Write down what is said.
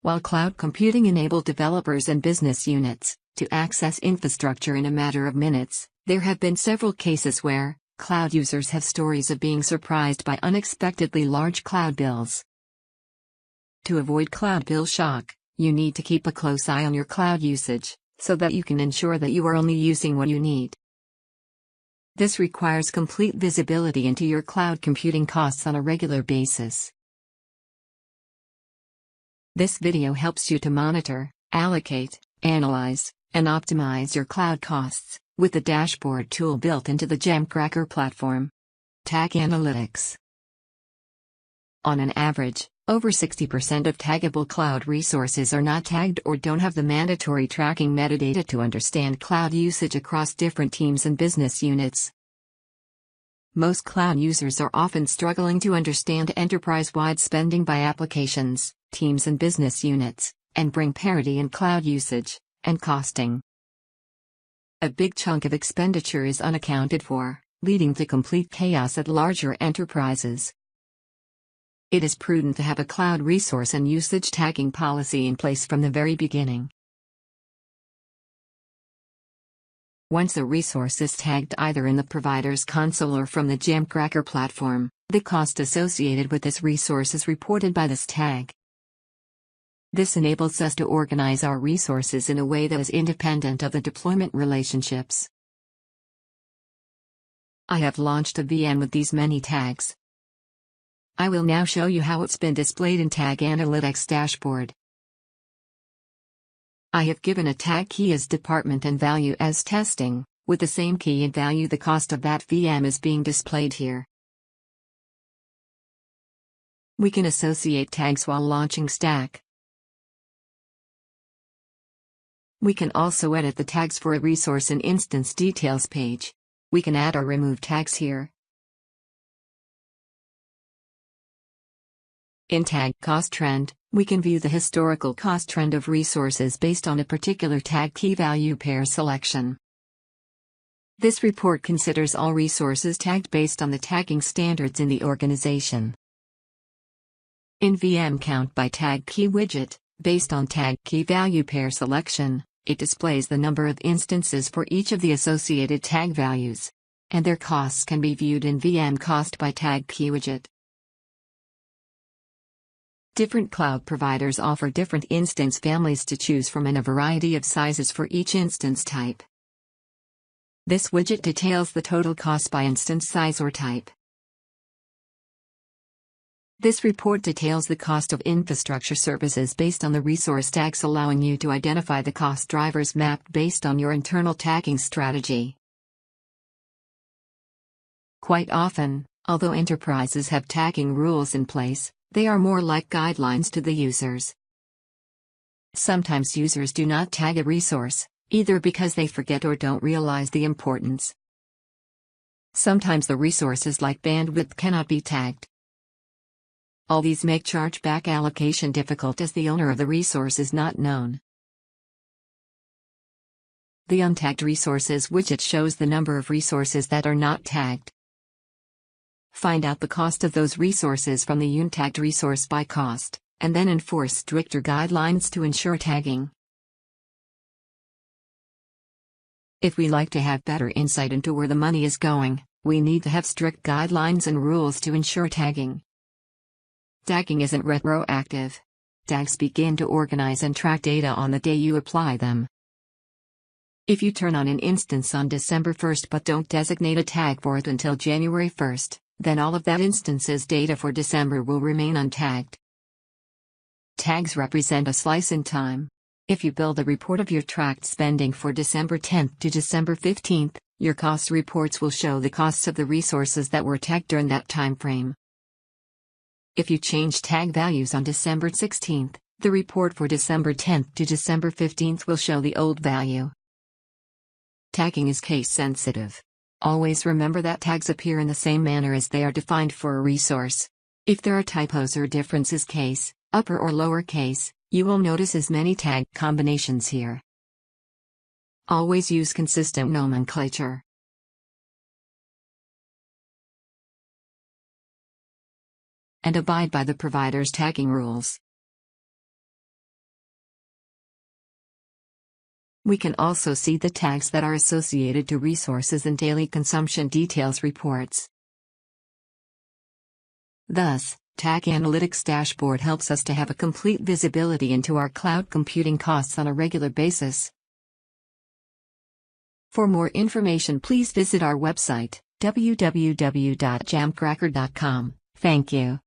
While cloud computing enabled developers and business units to access infrastructure in a matter of minutes, there have been several cases where cloud users have stories of being surprised by unexpectedly large cloud bills. To avoid cloud bill shock, you need to keep a close eye on your cloud usage, so that you can ensure that you are only using what you need. This requires complete visibility into your cloud computing costs on a regular basis. This video helps you to monitor, allocate, analyze, and optimize your cloud costs with the dashboard tool built into the Jamcracker platform. Tag Analytics. On an average, over 60% of taggable cloud resources are not tagged or don't have the mandatory tracking metadata to understand cloud usage across different teams and business units. Most cloud users are often struggling to understand enterprise-wide spending by applications, teams and business units, and bring parity in cloud usage and costing. A big chunk of expenditure is unaccounted for, leading to complete chaos at larger enterprises. It is prudent to have a cloud resource and usage tagging policy in place from the very beginning. Once a resource is tagged either in the provider's console or from the Jamcracker platform, the cost associated with this resource is reported by this tag. This enables us to organize our resources in a way that is independent of the deployment relationships. I have launched a VM with these many tags. I will now show you how it's been displayed in Tag Analytics dashboard. I have given a tag key as department and value as testing. With the same key and value, the cost of that VM is being displayed here. We can associate tags while launching Stack. We can also edit the tags for a resource in Instance Details page. We can add or remove tags here. In Tag Cost Trend, we can view the historical cost trend of resources based on a particular tag key value pair selection. This report considers all resources tagged based on the tagging standards in the organization. In VM Count by Tag Key widget, based on tag key value pair selection, it displays the number of instances for each of the associated tag values, and their costs can be viewed in VM Cost by Tag Key widget. Different cloud providers offer different instance families to choose from and a variety of sizes for each instance type. This widget details the total cost by instance size or type. This report details the cost of infrastructure services based on the resource tags, allowing you to identify the cost drivers mapped based on your internal tagging strategy. Quite often, although enterprises have tagging rules in place, they are more like guidelines to the users. Sometimes users do not tag a resource, either because they forget or don't realize the importance. Sometimes the resources like bandwidth cannot be tagged. All these make chargeback allocation difficult as the owner of the resource is not known. The Untagged Resources widget shows the number of resources that are not tagged. Find out the cost of those resources from the untagged resource by cost, and then enforce stricter guidelines to ensure tagging. If we like to have better insight into where the money is going, we need to have strict guidelines and rules to ensure tagging. Tagging isn't retroactive. Tags begin to organize and track data on the day you apply them. If you turn on an instance on December 1st but don't designate a tag for it until January 1st, then all of that instance's data for December will remain untagged. Tags represent a slice in time. If you build a report of your tracked spending for December 10th to December 15th, your cost reports will show the costs of the resources that were tagged during that time frame. If you change tag values on December 16th, the report for December 10th to December 15th will show the old value. Tagging is case sensitive. Always remember that tags appear in the same manner as they are defined for a resource. If there are typos or differences case, upper or lower case, you will notice as many tag combinations here. Always use consistent nomenclature. And abide by the provider's tagging rules. We can also see the tags that are associated to resources and daily consumption details reports. Thus, Tag Analytics Dashboard helps us to have a complete visibility into our cloud computing costs on a regular basis. For more information, please visit our website, www.jamcracker.com. Thank you.